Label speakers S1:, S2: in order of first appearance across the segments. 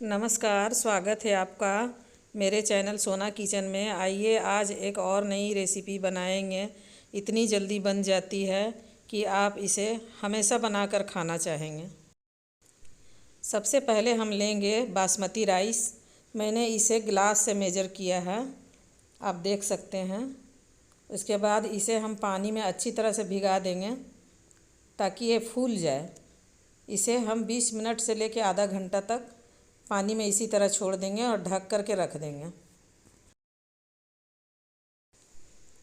S1: नमस्कार, स्वागत है आपका मेरे चैनल सोना किचन में। आइए आज एक और नई रेसिपी बनाएंगे। इतनी जल्दी बन जाती है कि आप इसे हमेशा बनाकर खाना चाहेंगे। सबसे पहले हम लेंगे बासमती राइस। मैंने इसे गिलास से मेजर किया है, आप देख सकते हैं। उसके बाद इसे हम पानी में अच्छी तरह से भिगा देंगे ताकि ये फूल जाए। इसे हम 20 मिनट से लेकर आधा घंटा तक पानी में इसी तरह छोड़ देंगे और ढक कर के रख देंगे।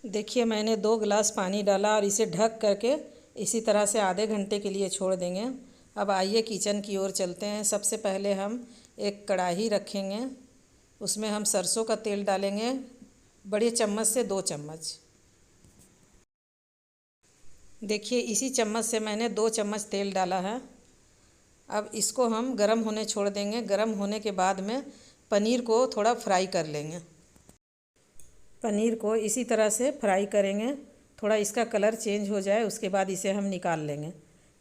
S1: देखिए, मैंने 2 गिलास पानी डाला और इसे ढक करके इसी तरह से आधे घंटे के लिए छोड़ देंगे। अब आइए किचन की ओर चलते हैं। सबसे पहले हम एक कढ़ाई रखेंगे, उसमें हम सरसों का तेल डालेंगे, बड़े चम्मच से 2 चम्मच। देखिए, इसी चम्मच से मैंने 2 चम्मच तेल डाला है। अब इसको हम गरम होने छोड़ देंगे। गरम होने के बाद में पनीर को थोड़ा फ्राई कर लेंगे। पनीर को इसी तरह से फ्राई करेंगे, थोड़ा इसका कलर चेंज हो जाए, उसके बाद इसे हम निकाल लेंगे।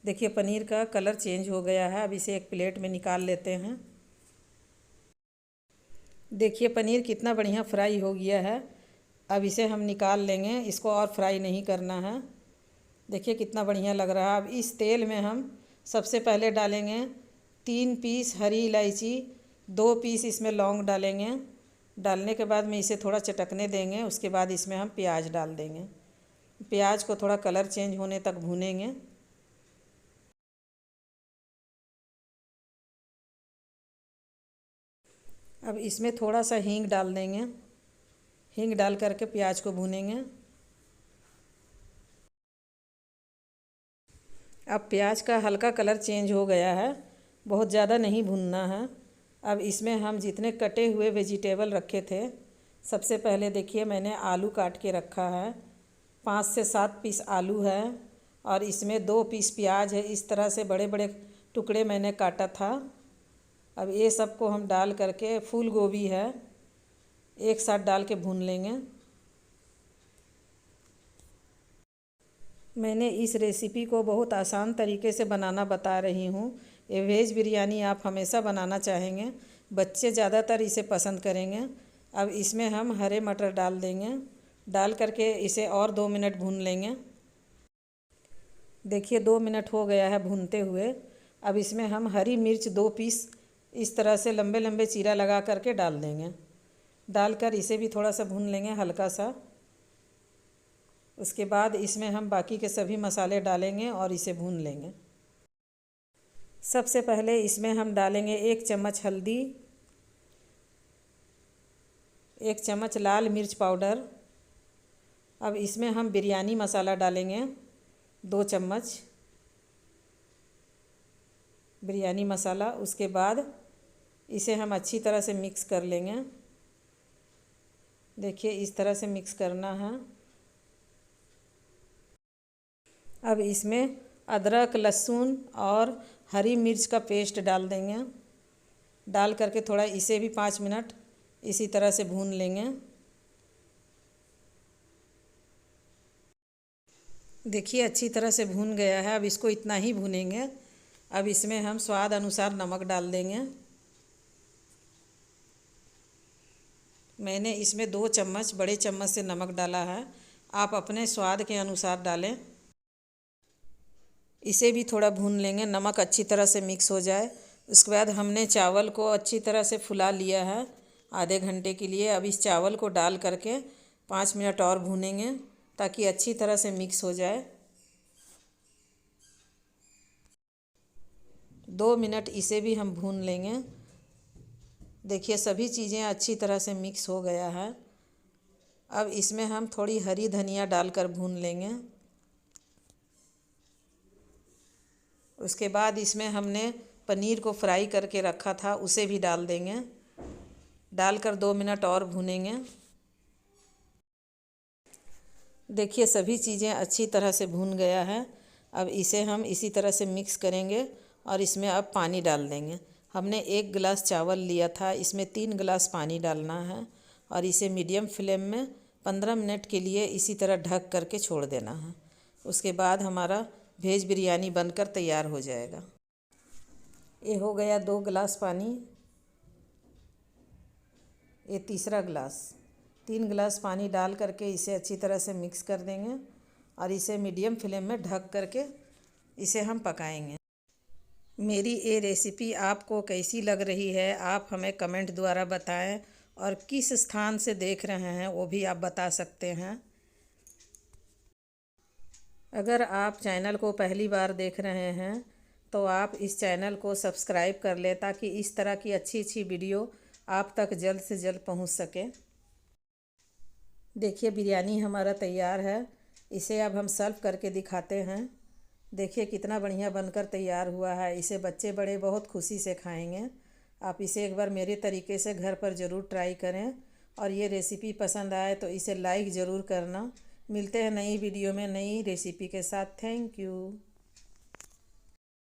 S1: देखिए, पनीर का कलर चेंज हो गया है। अब इसे एक प्लेट में निकाल लेते हैं। देखिए, पनीर कितना बढ़िया फ्राई हो गया है। अब इसे हम निकाल लेंगे, इसको और फ्राई नहीं करना है। देखिए कितना बढ़िया लग रहा है। अब इस तेल में हम सबसे पहले डालेंगे 3 पीस हरी इलायची, 2 पीस इसमें लौंग डालेंगे। डालने के बाद में इसे थोड़ा चटकने देंगे। उसके बाद इसमें हम प्याज डाल देंगे। प्याज को थोड़ा कलर चेंज होने तक भूनेंगे। अब इसमें थोड़ा सा हींग डाल देंगे। हींग डाल करके प्याज को भूनेंगे। अब प्याज का हल्का कलर चेंज हो गया है, बहुत ज़्यादा नहीं भूनना है। अब इसमें हम जितने कटे हुए वेजिटेबल रखे थे, सबसे पहले देखिए मैंने आलू काट के रखा है। 5 से 7 पीस आलू है और इसमें 2 पीस प्याज है। इस तरह से बड़े बड़े टुकड़े मैंने काटा था। अब ये सबको हम डाल करके, फूल गोभी है, एक साथ डाल के भून लेंगे। मैंने इस रेसिपी को बहुत आसान तरीके से बनाना बता रही हूँ। ये वेज बिरयानी आप हमेशा बनाना चाहेंगे, बच्चे ज़्यादातर इसे पसंद करेंगे। अब इसमें हम हरे मटर डाल देंगे। डाल करके इसे और 2 मिनट भून लेंगे। देखिए 2 मिनट हो गया है भूनते हुए। अब इसमें हम हरी मिर्च 2 पीस इस तरह से लंबे लंबे चीरा लगा करके डाल देंगे। डालकर इसे भी थोड़ा सा भून लेंगे, हल्का सा। उसके बाद इसमें हम बाकी के सभी मसाले डालेंगे और इसे भून लेंगे। सबसे पहले इसमें हम डालेंगे 1 चम्मच हल्दी, 1 चम्मच लाल मिर्च पाउडर। अब इसमें हम बिरयानी मसाला डालेंगे 2 चम्मच बिरयानी मसाला। उसके बाद इसे हम अच्छी तरह से मिक्स कर लेंगे। देखिए इस तरह से मिक्स करना है। अब इसमें अदरक, लहसुन और हरी मिर्च का पेस्ट डाल देंगे। डाल करके थोड़ा इसे भी 5 मिनट इसी तरह से भून लेंगे। देखिए अच्छी तरह से भून गया है। अब इसको इतना ही भूनेंगे। अब इसमें हम स्वाद अनुसार नमक डाल देंगे। मैंने इसमें 2 चम्मच बड़े चम्मच से नमक डाला है, आप अपने स्वाद के अनुसार डालें। इसे भी थोड़ा भून लेंगे, नमक अच्छी तरह से मिक्स हो जाए। उसके बाद हमने चावल को अच्छी तरह से फुला लिया है आधे घंटे के लिए। अब इस चावल को डाल करके 5 मिनट और भूनेंगे ताकि अच्छी तरह से मिक्स हो जाए। 2 मिनट इसे भी हम भून लेंगे। देखिए सभी चीज़ें अच्छी तरह से मिक्स हो गया है। अब इसमें हम थोड़ी हरी धनिया डालकर भून लेंगे। उसके बाद इसमें हमने पनीर को फ्राई करके रखा था, उसे भी डाल देंगे। डालकर 2 मिनट और भूनेंगे। देखिए सभी चीज़ें अच्छी तरह से भून गया है। अब इसे हम इसी तरह से मिक्स करेंगे और इसमें अब पानी डाल देंगे। हमने 1 गिलास चावल लिया था, इसमें 3 गिलास पानी डालना है और इसे मीडियम फ्लेम में 15 मिनट के लिए इसी तरह ढक करके छोड़ देना है। उसके बाद हमारा वेज बिरयानी बनकर तैयार हो जाएगा। ये हो गया 2 गिलास पानी। ये तीसरा गिलास। 3 गिलास पानी डाल करके इसे अच्छी तरह से मिक्स कर देंगे और इसे मीडियम फ्लेम में ढक करके इसे हम पकाएंगे। मेरी ये रेसिपी आपको कैसी लग रही है आप हमें कमेंट द्वारा बताएं और किस स्थान से देख रहे हैं वो भी आप बता सकते हैं। अगर आप चैनल को पहली बार देख रहे हैं तो आप इस चैनल को सब्सक्राइब कर लें ताकि इस तरह की अच्छी अच्छी वीडियो आप तक जल्द से जल्द पहुंच सके। देखिए बिरयानी हमारा तैयार है। इसे अब हम सर्व करके दिखाते हैं। देखिए कितना बढ़िया बनकर तैयार हुआ है। इसे बच्चे बड़े बहुत खुशी से खाएंगे। आप इसे एक बार मेरे तरीके से घर पर ज़रूर ट्राई करें और ये रेसिपी पसंद आए तो इसे लाइक ज़रूर करना। मिलते हैं नई वीडियो में नई रेसिपी के साथ। Thank you.